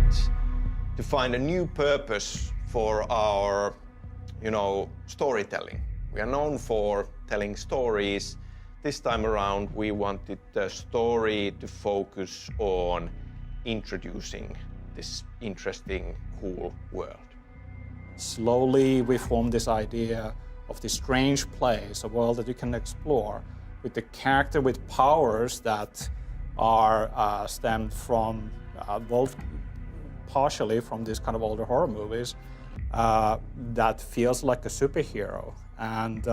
project to find a new purpose for our, storytelling. We are known for telling stories. This time around, we wanted the story to focus on introducing this interesting, cool world. Slowly, we formed this idea of this strange place, a world that you can explore, with the character with powers that are stemmed from, both partially from these kind of older horror movies, that feels like a superhero, and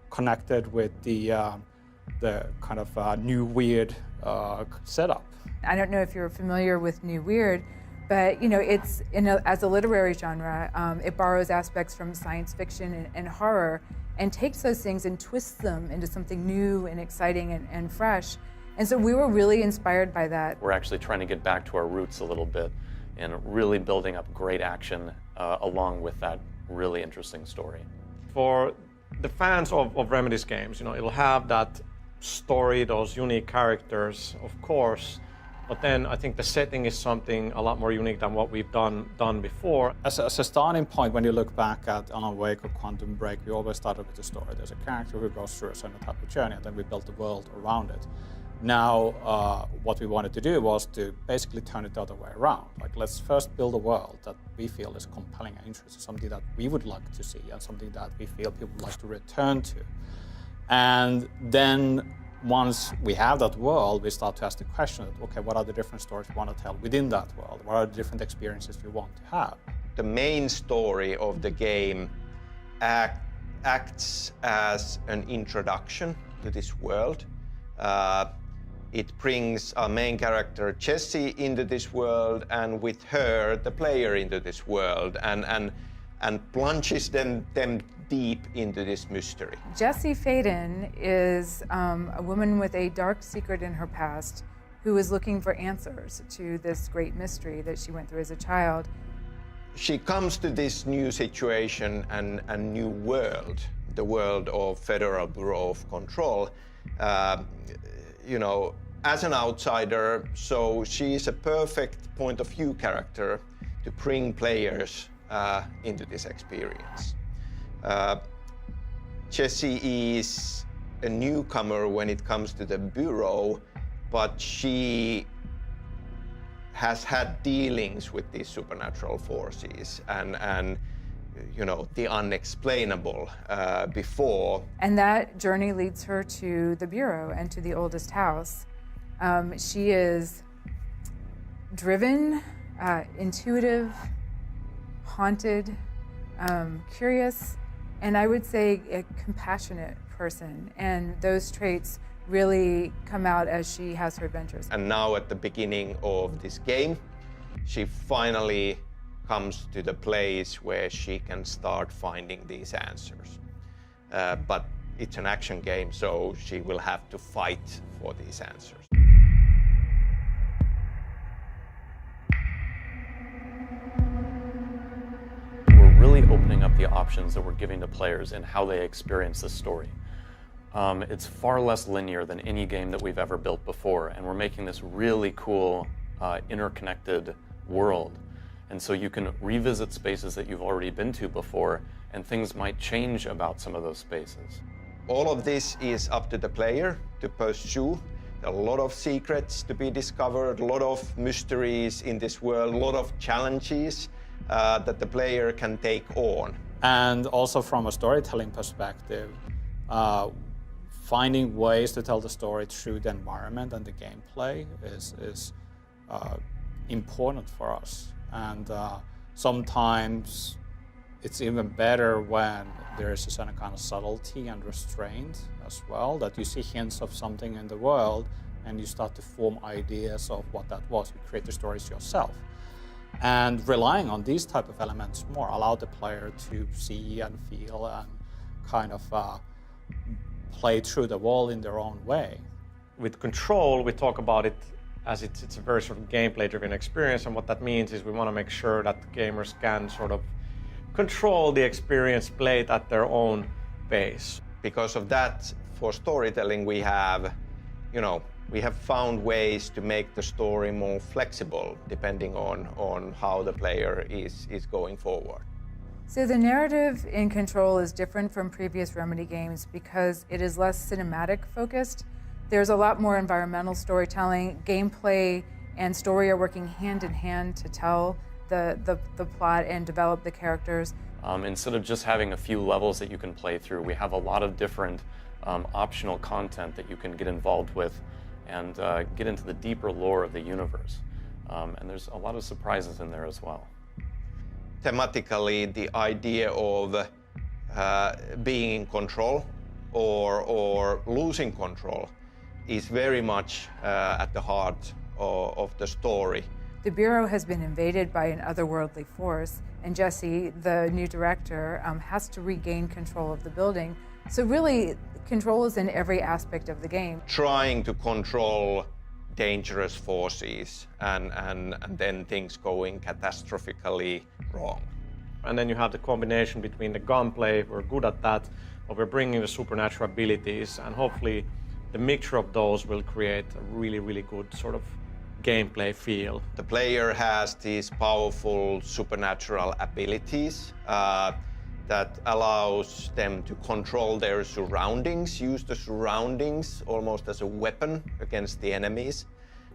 connected with the kind of new weird setup. I don't know if you're familiar with New Weird, but it's as a literary genre, it borrows aspects from science fiction and horror, and takes those things and twists them into something new and exciting and fresh. And so we were really inspired by that. We're actually trying to get back to our roots a little bit and really building up great action along with that really interesting story. For the fans of Remedy's games, it'll have that story, those unique characters, of course, but then I think the setting is something a lot more unique than what we've done before. As a starting point, when you look back at Alan Wake or Quantum Break, we always started with the story. There's a character who goes through a certain type of journey, and then we built the world around it. Now, what we wanted to do was to basically turn it the other way around. Like, let's first build a world that we feel is compelling and interesting, something that we would like to see, and something that we feel people would like to return to. And then, once we have that world, we start to ask the question, okay, what are the different stories we want to tell within that world? What are the different experiences we want to have? The main story of the game acts as an introduction to this world. It brings our main character Jessie into this world, and with her, the player into this world, and plunges them deep into this mystery. Jessie Faden is a woman with a dark secret in her past who is looking for answers to this great mystery that she went through as a child. She comes to this new situation and a new world, the world of Federal Bureau of Control, as an outsider, so she is a perfect point of view character to bring players into this experience. Jessie is a newcomer when it comes to the Bureau, but she has had dealings with these supernatural forces and the unexplainable before. And that journey leads her to the Bureau and to the oldest house. She is driven, intuitive, haunted, curious, and I would say a compassionate person. And those traits really come out as she has her adventures. And now at the beginning of this game, she finally comes to the place where she can start finding these answers. But it's an action game, so she will have to fight for these answers. We're really opening up the options that we're giving to players and how they experience this story. It's far less linear than any game that we've ever built before, and we're making this really cool, interconnected world. And so you can revisit spaces that you've already been to before, and things might change about some of those spaces. All of this is up to the player to pursue. There are a lot of secrets to be discovered, a lot of mysteries in this world, a lot of challenges that the player can take on. And also from a storytelling perspective, finding ways to tell the story through the environment and the gameplay is important for us. And sometimes it's even better when there is a certain kind of subtlety and restraint as well, that you see hints of something in the world and you start to form ideas of what that was. You create the stories yourself. And relying on these type of elements more allow the player to see and feel and kind of play through the world in their own way. With Control, we talk about it as it's a very sort of gameplay-driven experience, and what that means is we want to make sure that gamers can sort of control the experience, play it at their own pace. Because of that, for storytelling, we have, we have found ways to make the story more flexible depending on how the player is going forward. So the narrative in Control is different from previous Remedy games because it is less cinematic focused. There's a lot more environmental storytelling. Gameplay and story are working hand in hand to tell the plot and develop the characters. Instead of just having a few levels that you can play through, we have a lot of different optional content that you can get involved with and get into the deeper lore of the universe. And there's a lot of surprises in there as well. Thematically, the idea of being in control or losing control is very much at the heart of the story. The Bureau has been invaded by an otherworldly force, and Jesse, the new director, has to regain control of the building. So really, control is in every aspect of the game. Trying to control dangerous forces and then things going catastrophically wrong. And then you have the combination between the gunplay, we're good at that, but we're bringing the supernatural abilities, and hopefully the mixture of those will create a really, really good sort of gameplay feel. The player has these powerful supernatural abilities that allows them to control their surroundings, use the surroundings almost as a weapon against the enemies.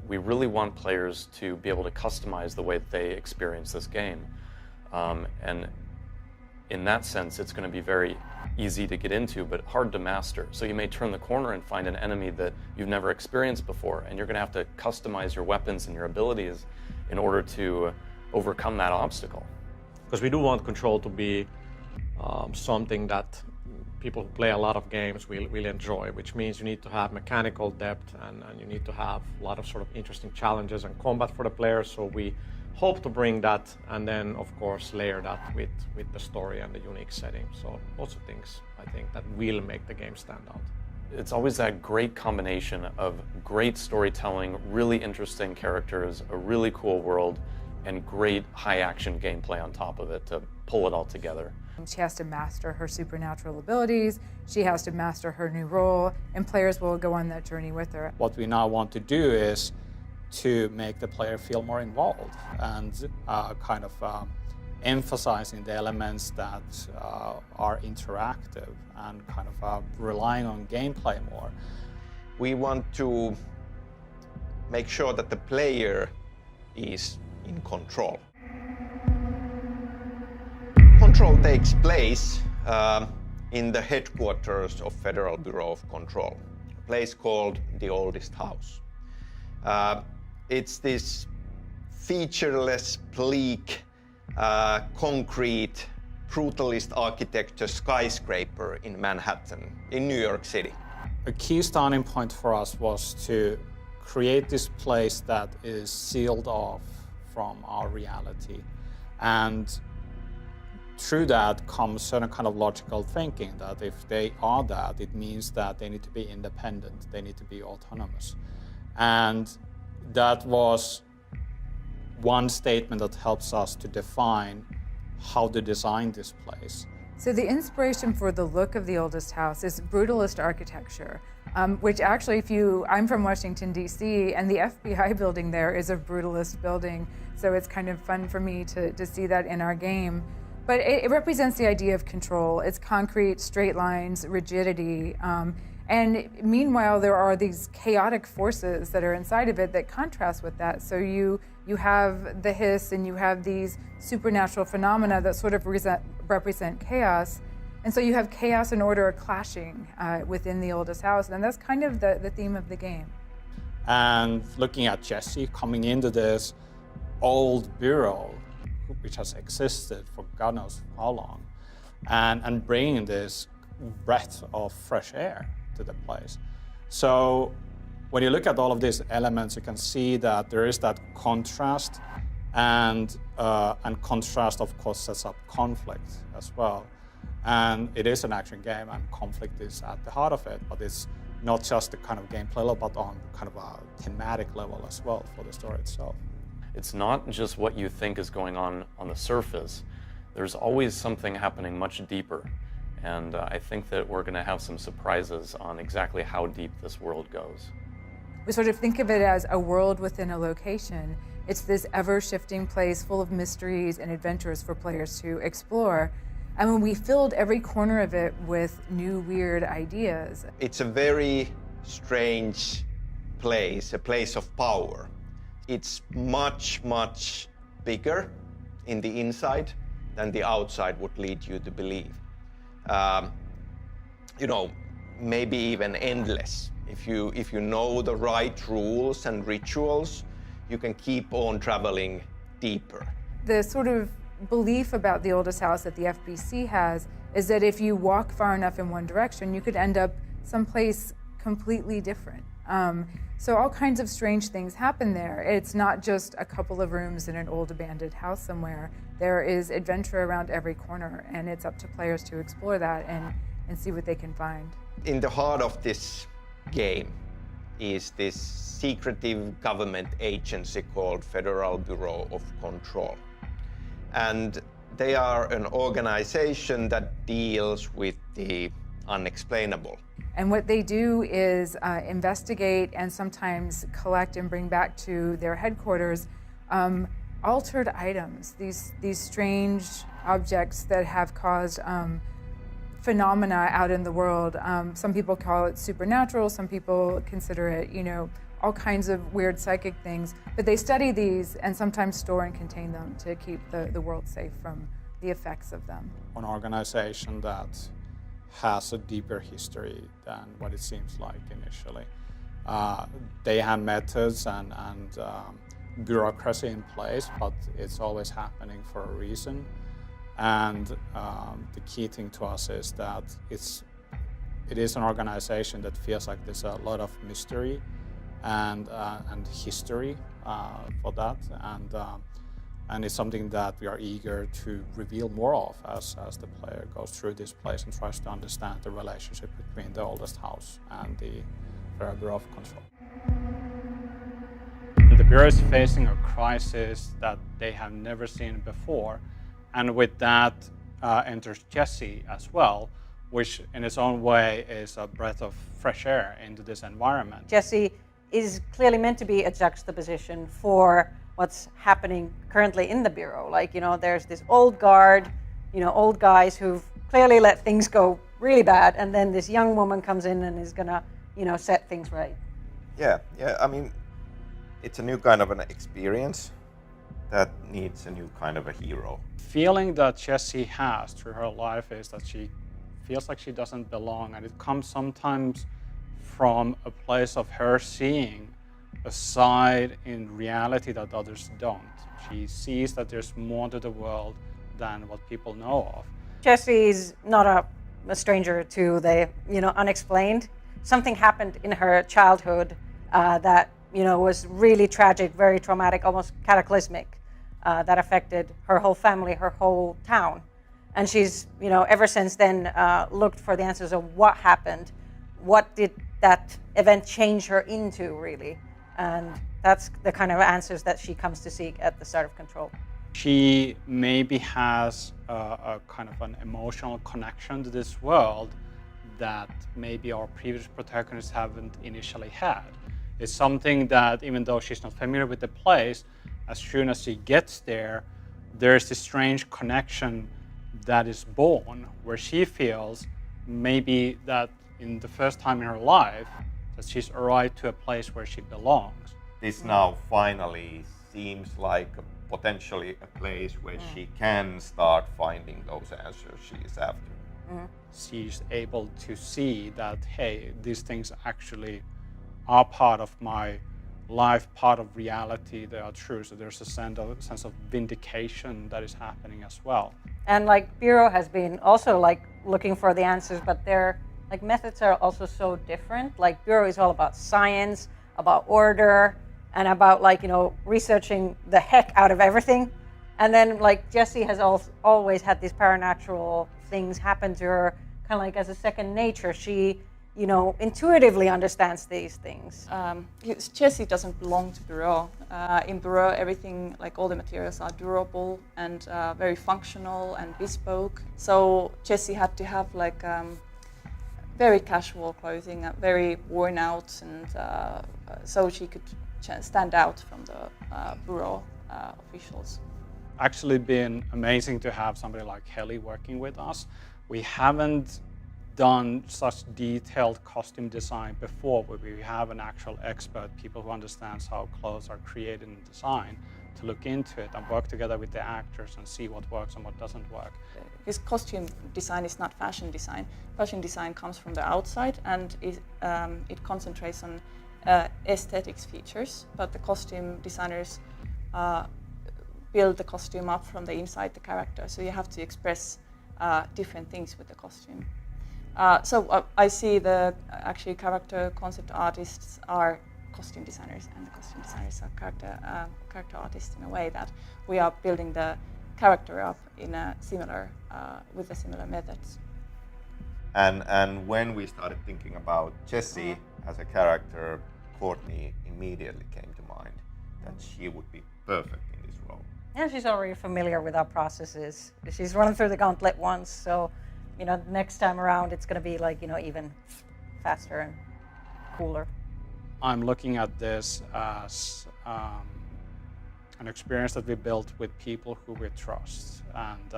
We really want players to be able to customize the way that they experience this game. And in that sense, it's going to be very easy to get into, but hard to master. So you may turn the corner and find an enemy that you've never experienced before, and you're going to have to customize your weapons and your abilities in order to overcome that obstacle. Because we do want Control to be something that people who play a lot of games will enjoy, which means you need to have mechanical depth and you need to have a lot of sort of interesting challenges and combat for the players. So we hope to bring that and then, of course, layer that with the story and the unique setting. So lots of things, I think, that will make the game stand out. It's always that great combination of great storytelling, really interesting characters, a really cool world, and great high-action gameplay on top of it to pull it all together. She has to master her supernatural abilities, she has to master her new role, and players will go on that journey with her. What we now want to do is to make the player feel more involved and emphasizing the elements that are interactive and kind of relying on gameplay more. We want to make sure that the player is in control. Control takes place in the headquarters of Federal Bureau of Control, a place called the Oldest House. It's this featureless, bleak, concrete, brutalist architecture skyscraper in Manhattan, in New York City. A key starting point for us was to create this place that is sealed off from our reality. And through that comes certain kind of logical thinking that if they are that, it means that they need to be independent, they need to be autonomous. And that was one statement that helps us to define how to design this place. So the inspiration for the look of the Oldest House is brutalist architecture, which actually, I'm from Washington, D.C., and the FBI building there is a brutalist building, so it's kind of fun for me to see that in our game. But it represents the idea of control. It's concrete, straight lines, rigidity. And meanwhile, there are these chaotic forces that are inside of it that contrast with that. So you have the hiss and you have these supernatural phenomena that sort of represent chaos. And so you have chaos and order clashing within the Oldest House. And that's kind of the theme of the game. And looking at Jesse coming into this old bureau, which has existed for God knows how long, and bringing this breath of fresh air to the place. So when you look at all of these elements, you can see that there is that contrast, and contrast, of course, sets up conflict as well. And it is an action game, and conflict is at the heart of it, but it's not just the kind of gameplay level, but on kind of a thematic level as well for the story itself. It's not just what you think is going on the surface. There's always something happening much deeper. And I think that we're going to have some surprises on exactly how deep this world goes. we sort of think of it as a world within a location. It's this ever-shifting place full of mysteries and adventures for players to explore. And when we filled every corner of it with new weird ideas. It's a very strange place, a place of power. It's much, much bigger in the inside than the outside would lead you to believe. Maybe even endless. If you know the right rules and rituals, you can keep on traveling deeper. The sort of belief about the oldest house that the FBC has is that if you walk far enough in one direction, you could end up someplace completely different. So all kinds of strange things happen there. It's not just a couple of rooms in an old abandoned house somewhere. There is adventure around every corner, and it's up to players to explore that and see what they can find. In the heart of this game is this secretive government agency called Federal Bureau of Control. And they are an organization that deals with the unexplainable. And what they do is investigate and sometimes collect and bring back to their headquarters altered items, these strange objects that have caused phenomena out in the world. Some people call it supernatural, some people consider it, all kinds of weird psychic things. But they study these and sometimes store and contain them to keep the world safe from the effects of them. An organization that has a deeper history than what it seems like initially. They have methods and bureaucracy in place, but it's always happening for a reason. And the key thing to us is that it is an organization that feels like there's a lot of mystery and history for that, and it's something that we are eager to reveal more of as the player goes through this place and tries to understand the relationship between the oldest house and the Federal Bureau of Control. The Bureau is facing a crisis that they have never seen before, and with that enters Jesse as well, which in its own way is a breath of fresh air into this environment. Jesse is clearly meant to be a juxtaposition for what's happening currently in the Bureau. There's this old guard, old guys who've clearly let things go really bad, and then this young woman comes in and is gonna, set things right. Yeah, I mean, it's a new kind of an experience that needs a new kind of a hero. Feeling that Jessie has through her life is that she feels like she doesn't belong, and it comes sometimes from a place of her seeing a side in reality that others don't. She sees that there's more to the world than what people know of. Jessie's not a stranger to the unexplained. Something happened in her childhood that was really tragic, very traumatic, almost cataclysmic, that affected her whole family, her whole town. And she's ever since then looked for the answers of what happened, what did that event change her into really. And that's the kind of answers that she comes to seek at the start of Control. She maybe has a kind of an emotional connection to this world that maybe our previous protagonists haven't initially had. It's something that, even though she's not familiar with the place, as soon as she gets there, there's this strange connection that is born, where she feels maybe that in the first time in her life, that she's arrived to a place where she belongs. This now finally seems like potentially a place where she can start finding those answers she is after. She's able to see that, hey, these things actually are part of my life, part of reality, they are true. So there's a sense of vindication that is happening as well. And Bureau has been also looking for the answers, but their methods are also so different. Bureau is all about science, about order, and about researching the heck out of everything. And then Jessie has always had these paranatural things happen to her, kind of as a second nature. She intuitively understands these things. Jessie doesn't belong to Bureau. In Bureau, everything, all the materials are durable and very functional and bespoke. So Jessie had to have very casual clothing, very worn out, and so she could stand out from the bureau officials. Actually been amazing to have somebody like Heli working with us. We haven't done such detailed costume design before, where we have an actual expert, people who understands how clothes are created and designed, to look into it and work together with the actors and see what works and what doesn't work. Because costume design is not fashion design. Fashion design comes from the outside, and it concentrates on aesthetics features, but the costume designers build the costume up from the inside the character, so you have to express different things with the costume. So I see the actually character concept artists are costume designers, and the costume designers are character artists in a way that we are building the character up in a similar with the similar methods. And when we started thinking about Jessie as a character, Courtney immediately came to mind that she would be perfect in this role. And she's already familiar with our processes. She's run through the gauntlet once, so next time around it's going to be like even faster and cooler. I'm looking at this as an experience that we built with people who we trust, and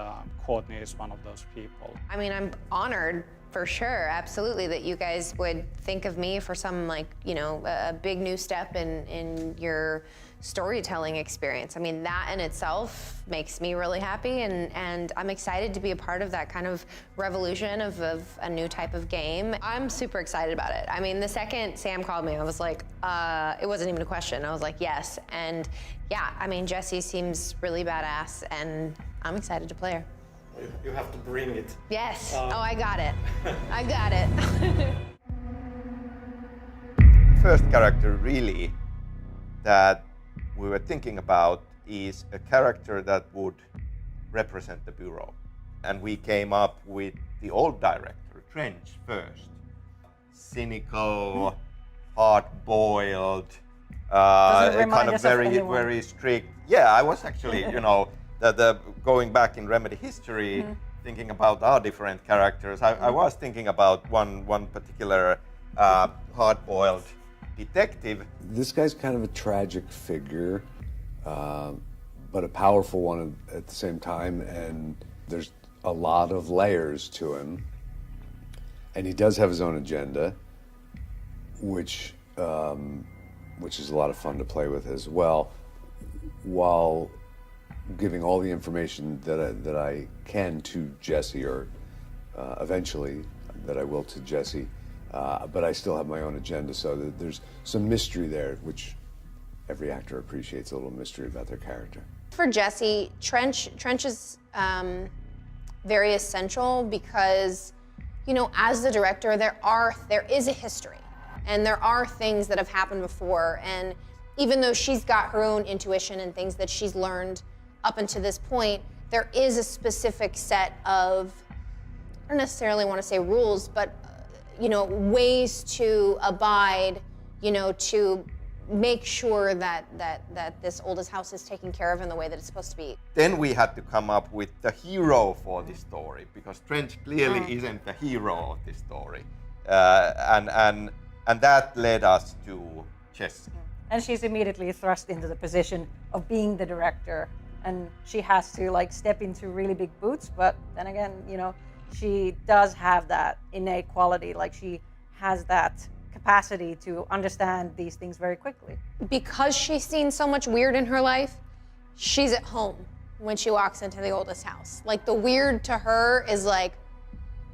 Courtney is one of those people. I mean, I'm honored for sure, absolutely, that you guys would think of me for some a big new step in your storytelling experience. I mean, that in itself makes me really happy, and I'm excited to be a part of that kind of revolution of a new type of game. I'm super excited about it. I mean, the second Sam called me, I was like, it wasn't even a question. I was like, yes. And yeah, I mean, Jessie seems really badass, and I'm excited to play her. You have to bring it. Yes. I got it. I got it. First character really that we were thinking about is a character that would represent the bureau. And we came up with the old director, Trench, first. Cynical, hard-boiled, kind of very strict. Yeah, I was actually, going back in Remedy history, thinking about our different characters. I was thinking about one particular hard-boiled detective. This guy's kind of a tragic figure, but a powerful one at the same time, and there's a lot of layers to him. And he does have his own agenda, which is a lot of fun to play with as well, while giving all the information that I can to Jessie, or eventually that I will to Jessie. But I still have my own agenda, so that there's some mystery there, which every actor appreciates, a little mystery about their character. For Jessie, Trench is very essential because, as the director, there is a history, and there are things that have happened before, and even though she's got her own intuition and things that she's learned up until this point, there is a specific set of, I don't necessarily want to say rules, but ways to abide, to make sure that this oldest house is taken care of in the way that it's supposed to be. Then we had to come up with the hero for this story, because Trench clearly isn't the hero of this story. And that led us to Jessie. And she's immediately thrust into the position of being the director, and she has to step into really big boots, but then again, she does have that innate quality, she has that capacity to understand these things very quickly. Because she's seen so much weird in her life, she's at home when she walks into the oldest house. The weird to her is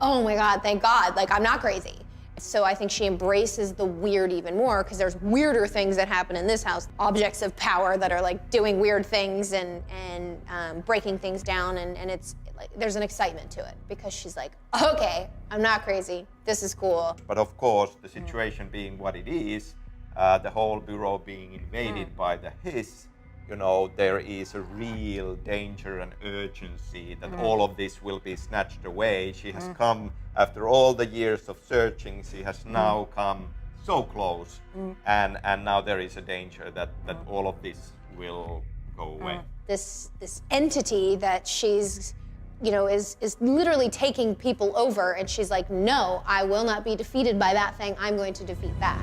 oh my God, thank God, I'm not crazy. So I think she embraces the weird even more, because there's weirder things that happen in this house. Objects of power that are doing weird things and breaking things down, and it's there's an excitement to it, because she's okay, I'm not crazy, this is cool. But of course, the situation being what it is, the whole bureau being invaded by the Hiss, there is a real danger and urgency that all of this will be snatched away. She has come, after all the years of searching, she has now come so close, and now there is a danger that all of this will go away. This entity that she's you know, is literally taking people over, and she's like, no, I will not be defeated by that thing. I'm going to defeat that.